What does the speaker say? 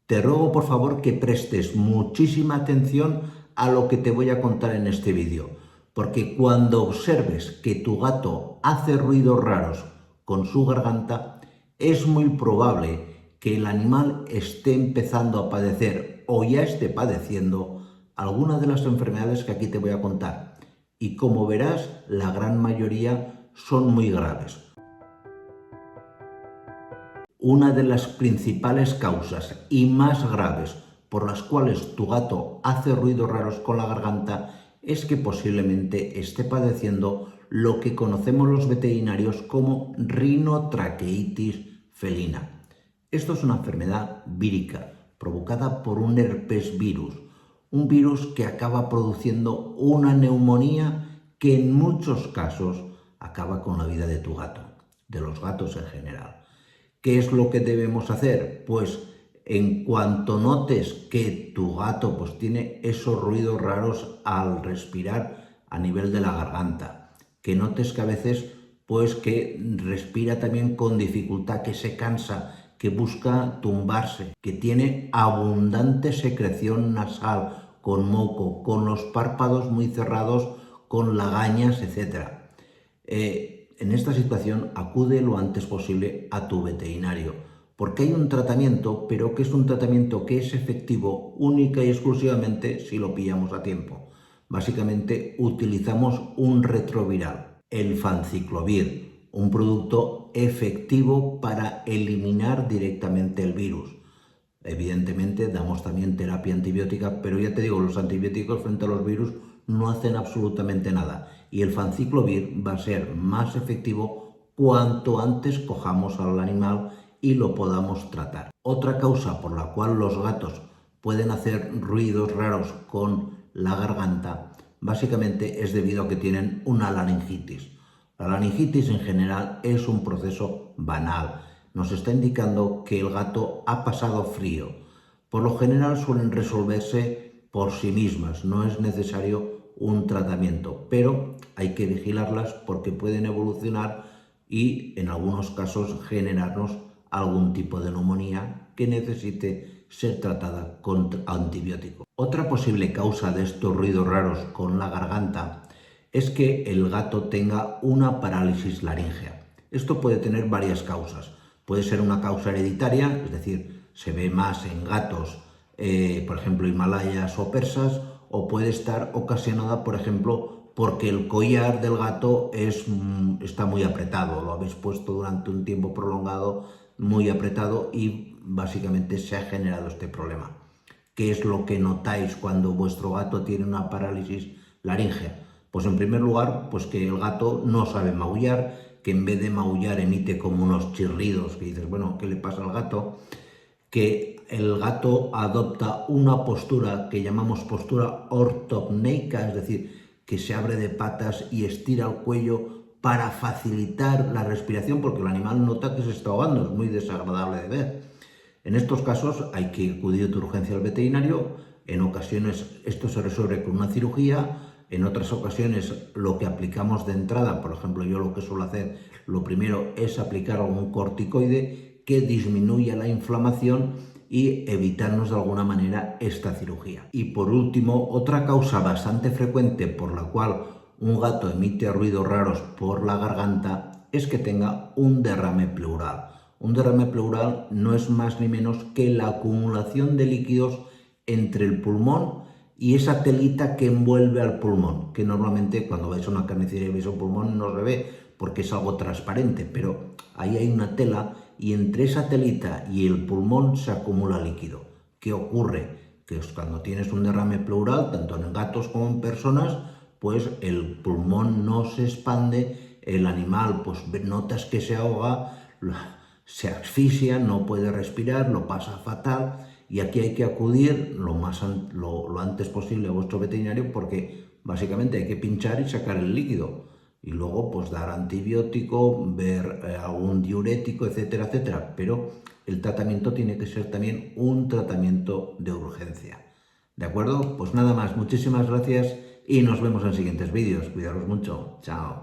Te ruego por favor que prestes muchísima atención a lo que te voy a contar en este vídeo, porque cuando observes que tu gato hace ruidos raros con su garganta, es muy probable que el animal esté empezando a padecer o ya esté padeciendo alguna de las enfermedades que aquí te voy a contar. Y como verás, la gran mayoría son muy graves. Una de las principales causas y más graves por las cuales tu gato hace ruidos raros con la garganta es que posiblemente esté padeciendo lo que conocemos los veterinarios como rinotraqueitis felina. Esto es una enfermedad vírica provocada por un herpes virus, un virus que acaba produciendo una neumonía que en muchos casos acaba con la vida de tu gato, de los gatos en general. ¿Qué es lo que debemos hacer? Pues en cuanto notes que tu gato pues tiene esos ruidos raros al respirar a nivel de la garganta, que notes que a veces pues que respira también con dificultad, que se cansa, que busca tumbarse, que tiene abundante secreción nasal, con moco, con los párpados muy cerrados, con lagañas, etc. En esta situación acude lo antes posible a tu veterinario, porque hay un tratamiento, pero que es un tratamiento que es efectivo única y exclusivamente si lo pillamos a tiempo. Básicamente utilizamos un retroviral, el Fanciclovir, un producto efectivo para eliminar directamente el virus. Evidentemente damos también terapia antibiótica, pero ya te digo, los antibióticos frente a los virus no hacen absolutamente nada y el Fanciclovir va a ser más efectivo cuanto antes cojamos al animal y lo podamos tratar. Otra causa por la cual los gatos pueden hacer ruidos raros con la garganta básicamente es debido a que tienen una laringitis. La laringitis en general es un proceso banal. Nos está indicando que el gato ha pasado frío. Por lo general suelen resolverse por sí mismas, no es necesario un tratamiento, pero hay que vigilarlas porque pueden evolucionar y en algunos casos generarnos algún tipo de neumonía que necesite ser tratada con antibiótico. Otra posible causa de estos ruidos raros con la garganta es que el gato tenga una parálisis laríngea. Esto puede tener varias causas. Puede ser una causa hereditaria, es decir, se ve más en gatos, por ejemplo, himalayas o persas, o puede estar ocasionada, por ejemplo, porque el collar del gato está muy apretado, lo habéis puesto durante un tiempo prolongado muy apretado y básicamente se ha generado este problema. ¿Qué es lo que notáis cuando vuestro gato tiene una parálisis laríngea? Pues en primer lugar, pues que el gato no sabe maullar, que en vez de maullar emite como unos chirridos, que dices, bueno, ¿qué le pasa al gato? Que el gato adopta una postura que llamamos postura ortopneica, es decir, que se abre de patas y estira el cuello para facilitar la respiración, porque el animal nota que se está ahogando, es muy desagradable de ver. En estos casos hay que acudir de urgencia al veterinario, en ocasiones esto se resuelve con una cirugía, en otras ocasiones lo que aplicamos de entrada, por ejemplo yo lo que suelo hacer, lo primero es aplicar algún corticoide que disminuya la inflamación y evitarnos de alguna manera esta cirugía. Y por último, otra causa bastante frecuente por la cual un gato emite ruidos raros por la garganta es que tenga un derrame pleural. Un derrame pleural no es más ni menos que la acumulación de líquidos entre el pulmón y esa telita que envuelve al pulmón, que normalmente cuando vais a una carnicería y veis un pulmón no se ve porque es algo transparente, pero ahí hay una tela y entre esa telita y el pulmón se acumula líquido. ¿Qué ocurre? Que cuando tienes un derrame pleural, tanto en gatos como en personas, pues el pulmón no se expande, el animal pues notas que se ahoga, se asfixia, no puede respirar, lo pasa fatal y aquí hay que acudir lo antes posible a vuestro veterinario porque básicamente hay que pinchar y sacar el líquido y luego pues dar antibiótico, ver algún diurético, etcétera, etcétera, pero el tratamiento tiene que ser también un tratamiento de urgencia. ¿De acuerdo? Pues nada más, muchísimas gracias y nos vemos en siguientes vídeos. Cuidaros mucho. Chao.